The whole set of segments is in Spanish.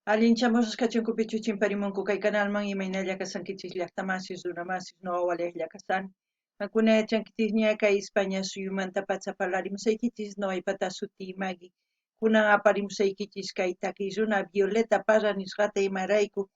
Allinchamos kachunkupi chuchimparimunku kay canalman imaynalla kasankichis llaqtamasis runamasis no'awalejlla kasan. Hakuna yachankichis ña kay España suyumanta pacha parlarimusaykichis no'aypata suti magi. Kunan aparimusaykichis kay takiy runa Violeta Parra nisqata imarayku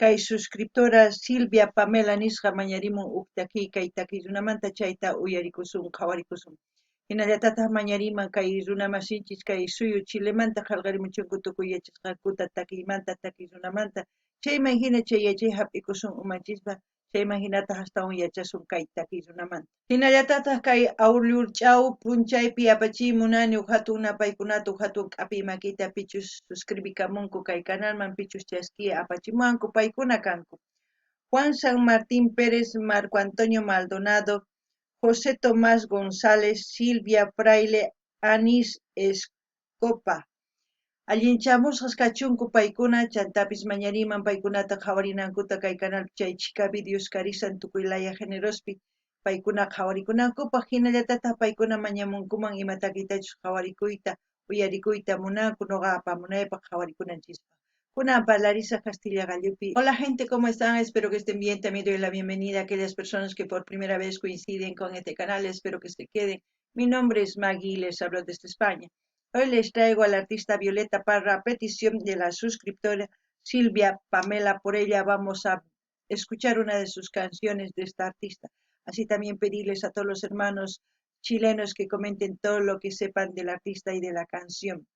kay suscriptora Silvia Pamela nisqa mañarimun huk takiy kay takiy runamanta chayta uyarikusun qhawarikusun. Hinallatataq mañariman kay runamasinchis kay suyu Chilemanta qallqarimuchunku tukuy yachasqakuta takiymanta takiy runamanta chayman hina chay yachay hap'ikusun umanchispa chayman hinataq astawan yachasun kay takiy runamanta. Hinallatataq kay Aulurch'aw punchaypi apachimunani huk hatun napaykunata huk hatun k'api makita pichus suscribikamunku kay canalman pichus chasquiya apachimuwanku paykuna kanku. Juan San Martín Pérez, Marco Antonio Maldonado, José Tomás González, Silvia Fraile, Anis Escopa. Allinchamusqas kachunku paykuna chantapis mañariman paykunata qhawarinankuta kay canal chay chika videos karisan tukuylaya generospi paykuna qhawarikunankupaq hinallatataq paykuna mañamunkuman imatakitachus qhawarikuyta uyarikuyta munanku noqa apamunaypaq qhawarikunanchispa. Kunan parlariza Castilla Gallupi. Hola gente, ¿cómo están? Espero que estén bien. También doy la bienvenida a aquellas personas que por primera vez coinciden con este canal. Espero que se queden. Mi nombre es Maggie y les hablo desde España. Hoy les traigo a la artista Violeta Parra a petición de la suscriptora Silvia Pamela. Por ella vamos a escuchar una de sus canciones de esta artista. Así también pedirles a todos los hermanos chilenos que comenten todo lo que sepan del artista y de la canción.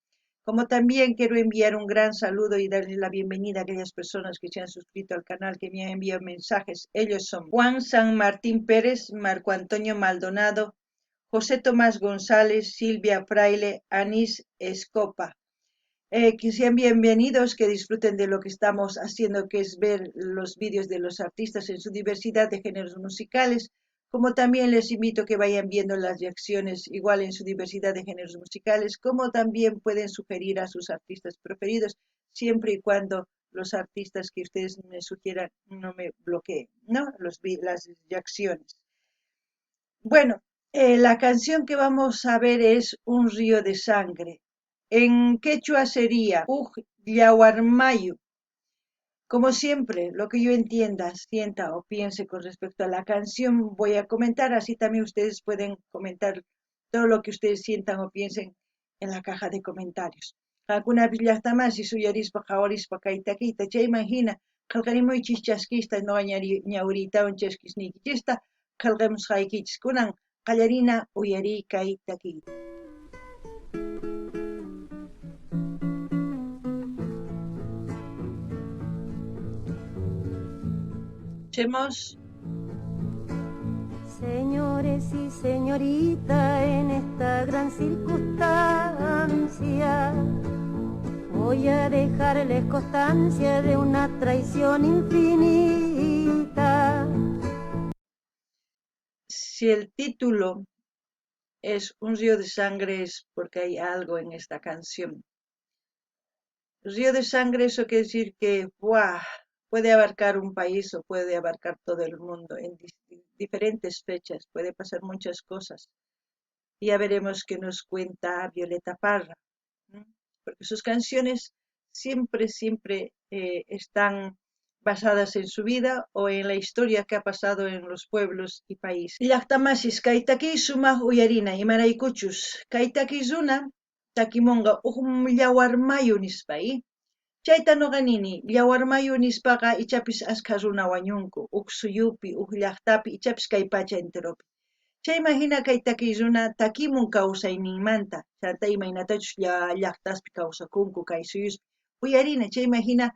Como también quiero enviar un gran saludo y darles la bienvenida a aquellas personas que se han suscrito al canal, que me han enviado mensajes. Ellos son Juan San Martín Pérez, Marco Antonio Maldonado, José Tomás González, Silvia Fraile, Anís Escopa. Que sean bienvenidos, que disfruten de lo que estamos haciendo, que es ver los vídeos de los artistas en su diversidad de géneros musicales, como también les invito a que vayan viendo las reacciones igual en su diversidad de géneros musicales, como también pueden sugerir a sus artistas preferidos, siempre y cuando los artistas que ustedes me sugieran no me bloqueen, ¿no? Las reacciones. Bueno, la canción que vamos a ver es Un río de sangre. En quechua sería Uj Yawarmayu. Como siempre, lo que yo entienda, sienta o piense con respecto a la canción, voy a comentar, así también ustedes pueden comentar todo lo que ustedes sientan o piensen en la caja de comentarios. Hakuna villahtamasi suyarispa qawarispa kaytakita chayman hina qillqarimuychis chaskista noqa ñawiritawan chaskisniykichista qillqamusqaykichis kunan qallarina uyariy kay takiyta. Escuchemos. Señores y señoritas, en esta gran circunstancia voy a dejarles constancia de una traición infinita. Si el título es Un río de sangre es porque hay algo en esta canción. Río de sangre, eso quiere decir que ¡buah!, puede abarcar un país o puede abarcar todo el mundo en diferentes fechas, puede pasar muchas cosas. Ya veremos qué nos cuenta Violeta Parra, ¿no? Porque sus canciones siempre están basadas en su vida o en la historia que ha pasado en los pueblos y países. Llaqtamasis kaytaki sumaq uyarina imaraykuchus kaytaki runa takimunqa llawar mayu nispa chayta noqa nini llawar mayu nispaqa ichapis askha runa wañunku huk suyupi huk llaqtapi ichapis kay pacha enteropi. Chayman hina kay takiy runa takimun kawsayninmanta chanta imaynatachus llaqtaspi kawsakunku kay suyuspi uyarina chayman hina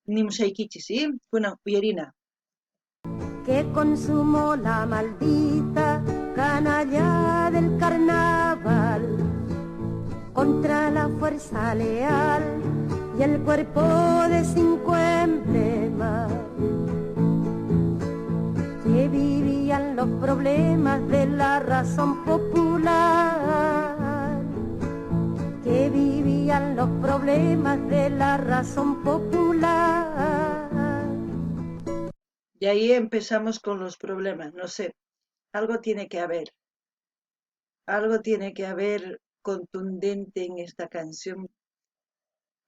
nimusaykichis, kunan uyarina. Que consumó la maldita canalla del carnaval contra la fuerza leal y el cuerpo de 5 emblemas que vivían los problemas de la razón popular, que vivían los problemas de la razón popular. Y ahí empezamos con los problemas, no sé, algo tiene que haber contundente en esta canción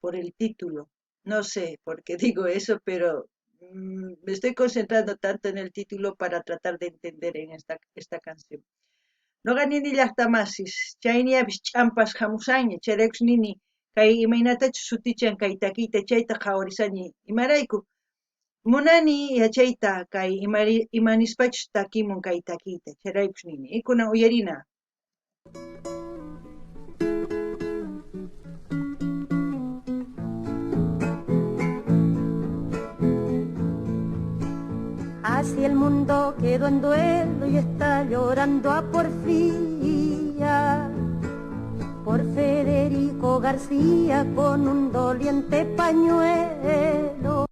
por el título, No sé por qué digo eso, pero me estoy concentrando tanto en el título para tratar de entender en esta canción. No ganini llaqtamasis, chayniapis ch'ampas hamusaña, chayraykus nini, kay imaynatachu sutichan kay takiyta chayta qhawarisaña, imarayku munani yachayta kay imanispachus takimun kay takiyta, chayraykus nini, ikuna uyarina. Así el mundo quedó en duelo y está llorando a porfía por Federico García con un doliente pañuelo.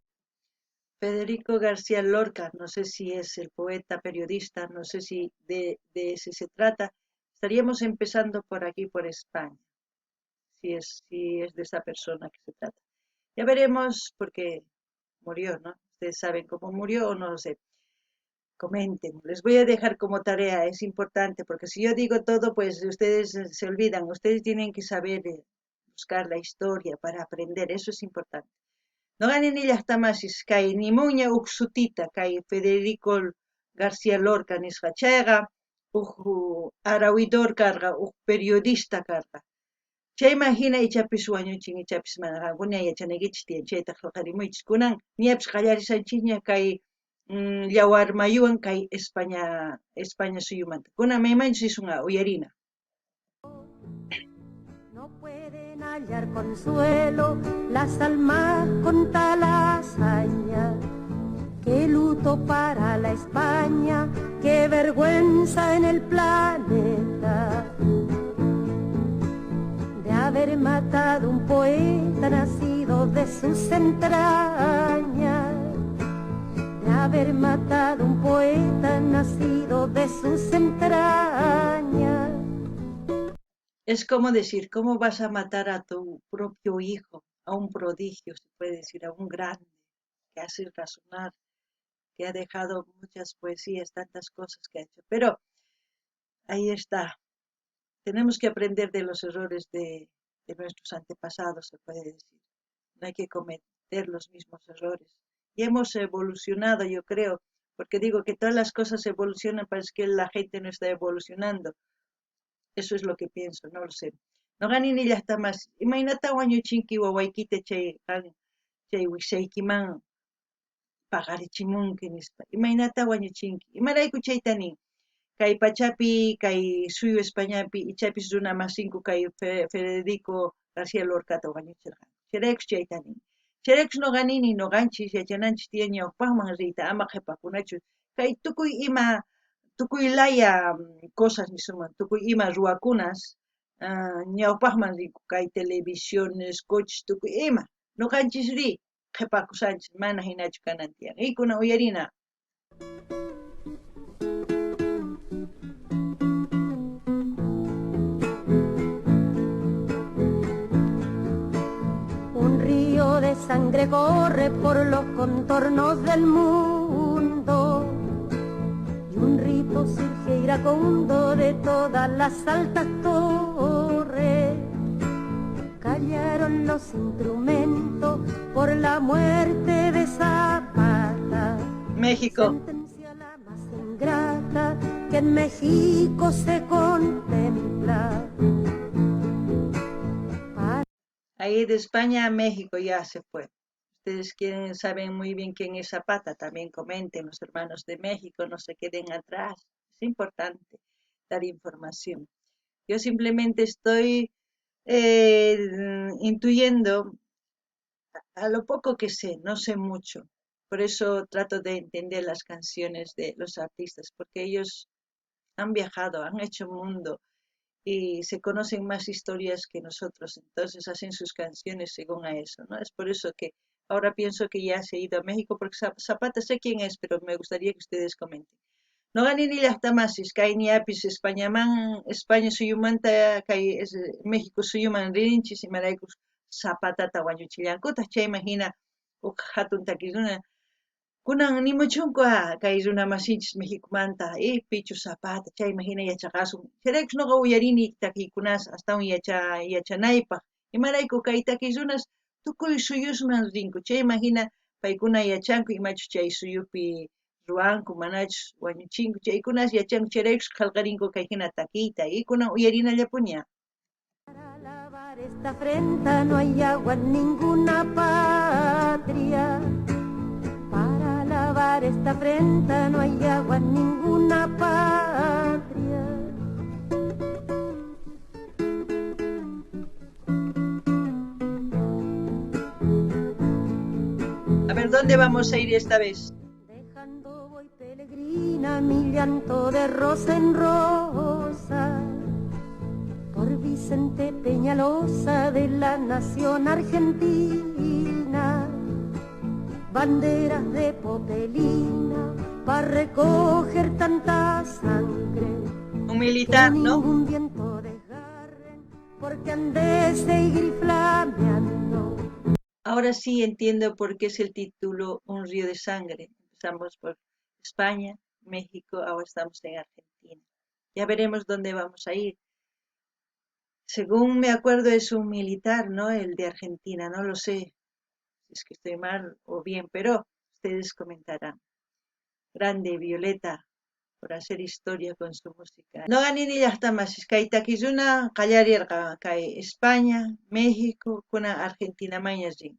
Federico García Lorca, no sé si es el poeta, periodista, no sé si de ese se trata. Estaríamos empezando por aquí, por España, si es de esa persona que se trata. Ya veremos porque murió, ¿no? Ustedes saben cómo murió o no lo sé. Comenten, les voy a dejar como tarea, es importante, porque si yo digo todo, pues ustedes se olvidan, ustedes tienen que saber buscar la historia para aprender, eso es importante. No ganen ellas tamasis, kay ni muña uxutita, kay Federico García Lorca nisqachayqa, arawidor carga, periodista carga. Chay imagina ichapis wañuchin, ichapis mana qankuña yachanakichis tiyan chayta qillqarimuychis. Kunan ñapis qallarisanchikña kay llawar mayuwan kay España suyumanta. Kunan maymanchis risunqa uyarina. No pueden hallar consuelo las almas con tal hazaña. Qué luto para la España, qué vergüenza en el planeta de haber matado un poeta nacido de sus entrañas, de haber matado un poeta nacido de sus entrañas. Es como decir, ¿cómo vas a matar a tu propio hijo, a un prodigio, se puede decir, a un grande, que hace razonar, que ha dejado muchas poesías, tantas cosas que ha hecho? Pero ahí está, tenemos que aprender de los errores de nuestros antepasados, se puede decir. No hay que cometer los mismos errores. Y hemos evolucionado, yo creo, porque digo que todas las cosas evolucionan, parece que la gente no está evolucionando. Eso es lo que pienso, no lo sé. No ganin ni está más. Imaynata wañuchinki wawaykita chay wishaykiman paqarichimunki nispa. Imaynata wañuchinki. Imarayku chaytani. Kay pachapi, kay suyo Españapi, ichapis runa masinku kay Federico García Lorcata wañuchirqan. Chayraykus chaytani. Chayraykus noqanini noqanchis yachananchis tiyan ñawpaqman riyta ama qhipakunachu. Kay tukuy laya cosas nisuman, tukuy ima ruwakunas ñawpaqman rinku kay televisiones, coches, tukuy ima. Noqanchis ri qhipakusanchis mana hinachu kanan tiyan. Ikuna uyarina. Un río de sangre corre por los contornos del mundo y un rito surge iracundo de todas las altas torres. Callaron los instrumentos por la muerte de Zapata. México. Sentencia la más ingrata que en México se contempla. Ahí de España a México ya se fue. Ustedes saben muy bien quién es Zapata, también comenten, los hermanos de México, no se queden atrás. Es importante dar información. Yo simplemente estoy intuyendo a lo poco que sé, no sé mucho. Por eso trato de entender las canciones de los artistas, porque ellos han viajado, han hecho mundo y se conocen más historias que nosotros, entonces hacen sus canciones según a eso, ¿no? Es por eso que ahora pienso que ya se ha ido a México, porque Zapata sé quién es, pero me gustaría que ustedes comenten. No ganin ni las tamasis, kay ni apis España suyumanta, kay México suyuman rinchis y maraykus Zapatata wañuchillankuta, chay imagina, hatun takiruna, kunan nimuchunku kay runa masinchis Mexicomanta, Pichu Zapata, chay imagina yachaqasun. Chayraykus noqa uyarini takiykunas astawan yachanaypaq. Imarayku kay takiy runas tukuy suyusman rinku. Chay imagina paykuna yachanku imachu chay suyupi ruanku manachus wañuchinku. Chaykunas yachanku chayraykus qillqarinku kay hina takiyta y kunan uyarinallapuña. Para lavar esta afrenta no hay agua en ninguna patria. Para lavar esta afrenta no hay agua en ninguna patria. A ver, ¿dónde vamos a ir esta vez? Dejando voy peregrina mi llanto de rosa en rosa, por Vicente Peñalosa de la nación argentina, banderas de popelina para recoger tanta sangre. Un militar, que ¿no? ningún viento desgarre, porque han de seguir flameando. Ahora sí entiendo por qué es el título Un río de sangre. Empezamos por España, México, ahora estamos en Argentina. Ya veremos dónde vamos a ir. Según me acuerdo es un militar, ¿no? El de Argentina, no lo sé si es que estoy mal o bien, pero ustedes comentarán. Grande Violeta, por hacer historia con su música. No gané ni hasta más, es que hay taquizuna, callarirga, cae España, México, con Argentina mañasín.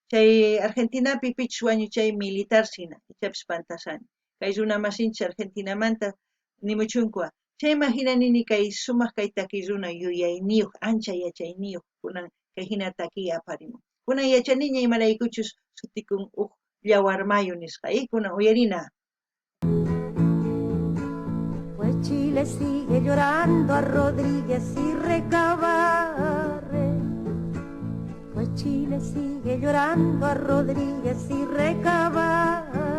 Chay Argentina pipichus wañuchay militar sina, ichapish pantasani. Kay runa masinchi Argentina manta nimuchunkua. Chay imaginanini kay sumaq kay taki runa yuyayniyuq, ancha yachayniyuq kunan kay hina taki aparimun. Kunan yachaniña imaraykuchus sutikun yawar mayu nisqa, kunan uyarina. Pues Chile sigue llorando a Rodríguez y Recabarre. Pues Chile sigue llorando a Rodríguez y Recabarre.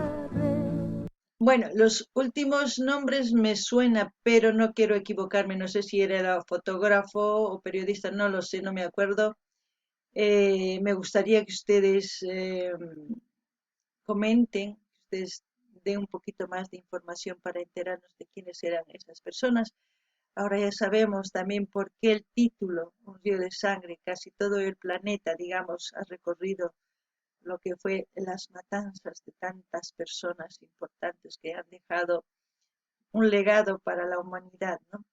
Bueno, los últimos nombres me suena, pero no quiero equivocarme. No sé si era fotógrafo o periodista, no lo sé, no me acuerdo. Me gustaría que ustedes comenten, que ustedes den un poquito más de información para enterarnos de quiénes eran esas personas. Ahora ya sabemos también por qué el título, Un río de sangre. Casi todo el planeta, digamos, ha recorrido lo que fue las matanzas de tantas personas importantes que han dejado un legado para la humanidad, ¿no?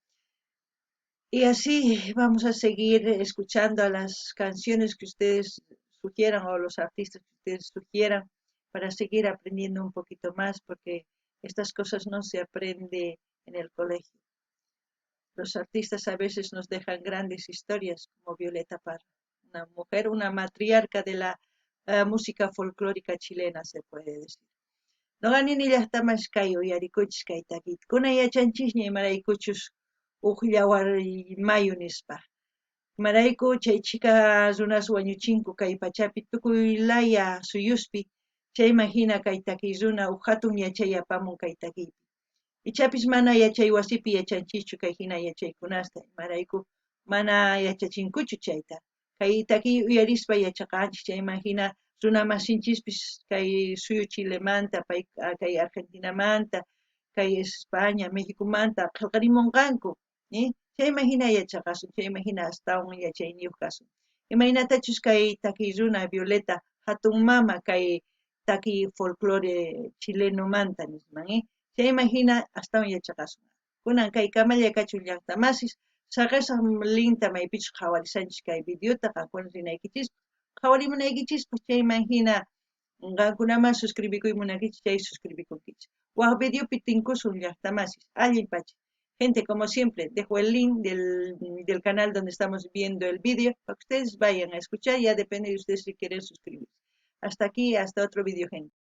Y así vamos a seguir escuchando a las canciones que ustedes sugieran o los artistas que ustedes sugieran para seguir aprendiendo un poquito más, porque estas cosas no se aprende en el colegio. Los artistas a veces nos dejan grandes historias, como Violeta Parra, una mujer, una matriarca de la música folclórica chilena, se puede decir. No ganin illahtamas kay uyarikuchis kay takita. Kuna yachanchisña imaraykuchus uqllawar mayu nispa. Imarayku chay chika runas wañuchinku kay pachapi tukuy laya suyuspi chay imagina kay taki runa hatun yachay apamun kay takipi. Ichapis mana yachay wasipi yachanchischu kay hina yachaykunasta. Imarayku mana yachachinkuchu chayta. Kay taki uyarispa yachaqanchis chay imagina runa masinchispis kay suyu Chilemanta, kay Argentinamanta, kay España, Méxicomanta qillqarimunqanku, chay imagina yachaqasun, chay imagina astawan yachayniyuq kasun. Imaynatachus kay taki runa Violeta hatun mama kay taki folclore chilenomanta nisman, chay imagina astawan yachaqasun. Kunan kay kamalla kachun llaqtamasis saqesaq linta maypichus qhawarisanchis kay videota qankunas rinaykichis qhawarimunaykichis chay imagina qankunaman suscribikuymunaykichis chay suscribikunkichis. Waq videopi tinkusun llaqtamasis allin pacha. Gente, como siempre, dejo el link del canal donde estamos viendo el vídeo para que ustedes vayan a escuchar, ya depende de ustedes si quieren suscribirse. Hasta aquí, hasta otro vídeo, gente.